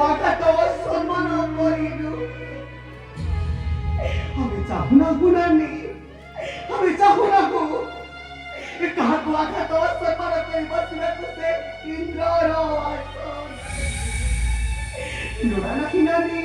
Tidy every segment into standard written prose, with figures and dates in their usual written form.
আঘাত সম্মান করিলু আমি চাহু না গুণানি আমি চাহু না গো কাহাକୁ আঘাত সম্মান କରି ବସିବାକୁ ସେ ଇନ୍ଦ୍ରର ଆସନ ଲୋଡ଼ା ନାହିଁ ନାନୀ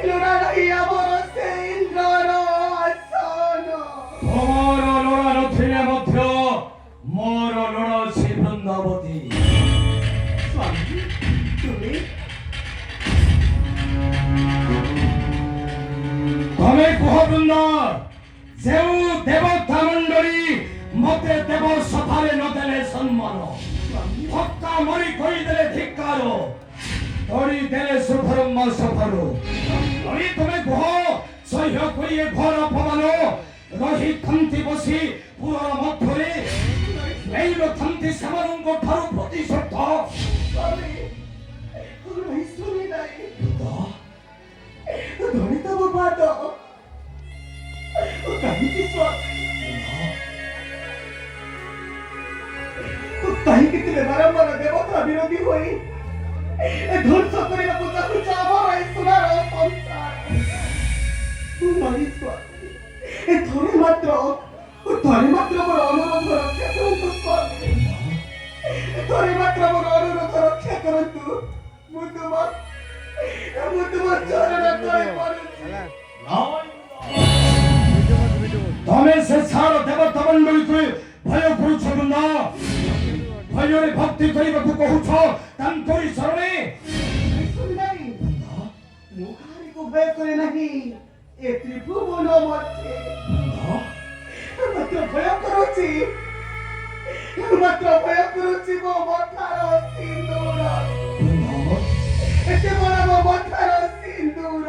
ଲୋଡ଼ା ନାହିଁ ଆମର ସେ ଇନ୍ଦ୍ରର ଆସନ ତମର ଲୋଡ଼ା ନଥିଲେ ମଧ୍ୟ ମୋର ଲୋଡ଼ା ଅଛି ବୃନ୍ଦାବତୀ ସ୍ୱାମୀ ତୁମେ ତମେ କୁହ ବୃନ୍ଦ ଯେଉଁ ଦେବତା ମଣ୍ଡଳୀ ମତେ ଦେବ ସଭାରେ ନଦେଲେ ସମ୍ମାନ ଧକ୍କା ମରି କହିଦେଲେ ଧିକ୍କାର ଧରି ଦେଲେ ସୁଧର୍ମ ସଫର ଧରି ତମେ କୁହ ସହ୍ୟ କରି ଘର ଅପମାନ ରହିଥାନ୍ତି ବସି ପୁରର ମଧ୍ୟରେ ନେଇନଥାନ୍ତି ସେମାନଙ୍କ ଠାରୁ ପ୍ରତିଶୋଧ ରହି ଶୁଣି ନାହିଁ ଧରି ତମ ପାଦ କାହିଁକି ସ୍ୱାମୀ କାହିଁକି ତୁମେ ବାରମ୍ବାର ଦେବତା ବିରୋଧୀ ହୋଇ ଧ୍ୱଂସ କରିବାକୁ ଚାହୁଁଛ ଆମର ଏ ସୁନାର ସଂସାର ନାହିଁ ସ୍ୱାମୀ ଥରେ ମାତ୍ର ମୋର ଅନୁରୋଧ ରକ୍ଷା କରନ୍ତୁ ସ୍ୱାମୀ ଥରେ ମାତ୍ର ମୋର ଅନୁରୋଧ ରକ୍ଷା କରନ୍ତୁ ମୁଁ ତୁମ ଚରଣ ତଳେ ପଡୁଛି ତମେ ସେ ସାର ଦେବତା ମଣ୍ଡଳୀକୁ ଭୟ କରୁଛ ବୃନ୍ଦ ଭୟରେ ଭକ୍ତି କରିବାକୁ କହୁଛ ତାଙ୍କରି ଶରଣେ ମୁଁ କାହାରିକୁ ଭୟ କରେ ନାହିଁ ଏ ତ୍ରିଭୁବନ ମଧ୍ୟରେ ମାତ୍ର ଭୟ କରୁଛି ମୋ ମଥାର ସିନ୍ଦୁର କେବଳ ମୋ ମଥାର ସିନ୍ଦୁର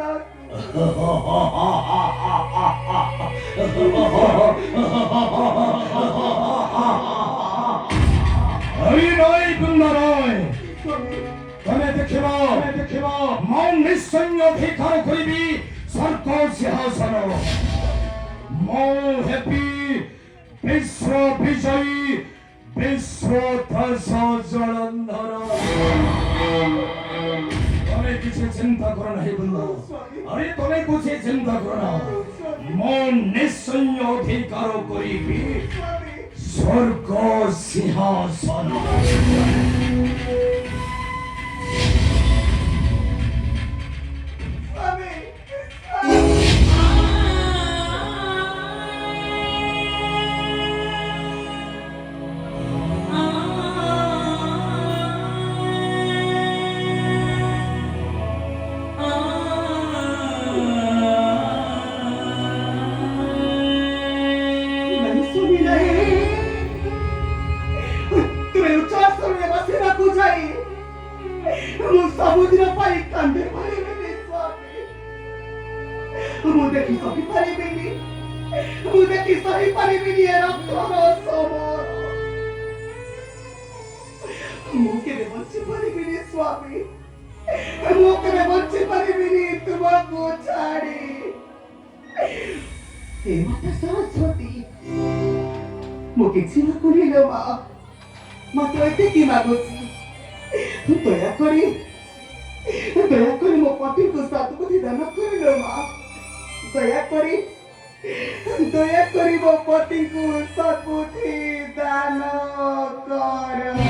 ତମେ ଦେଖିବ ମୁଁ ନିଶ୍ଚୟ ଅଧିକାର କରିବି ସ୍ୱର୍ଗ ସିଂହାସନ ମୁଁ ହେବି ବିଶ୍ୱ ବିଜୟୀ ବିଶ୍ୱ ଧ୍ୱଂସ ଜଳନ୍ଧର ତମେ କିଛି ଚିନ୍ତା କର ନାହିଁ ବୃନ୍ଦ ଆରେ ତମେ କିଛି ଚିନ୍ତା କର ନା ମୁଁ ନିଶ୍ଚୟ ଅଧିକାର କରିବି ସ୍ୱର୍ଗ ସିଂହାସନ ସବୁଦିନ ପାଇଁ କାନ୍ଦେ ପାରିବିନି ସ୍ୱାମୀ ମୁଁ ଦେଖି ସହିପାରିବିନି ଏ ରକ୍ତର ସମର ମୁଁ କେବେ ବଞ୍ଚି ପାରିବିନି ସ୍ୱାମୀ ମୁଁ କେବେ ବଞ୍ଚି ପାରିବିନି ତୁମକୁ ଛାଡ଼ି ହେ ମାତା ସରସ୍ୱତୀ ମୁଁ କିଛି ମାଗୁନି ଲୋ ମା ମାତ୍ର ଏତିକି ମାଗୁଛି ଦୟାକରି ମୋ ପତିଙ୍କୁ ସଦ୍ବୁଦ୍ଧି ଦାନ କରିଲ ମା ଦୟାକରି ମୋ ପତିଙ୍କୁ ସଦ୍ବୁଦ୍ଧି ଦାନ କର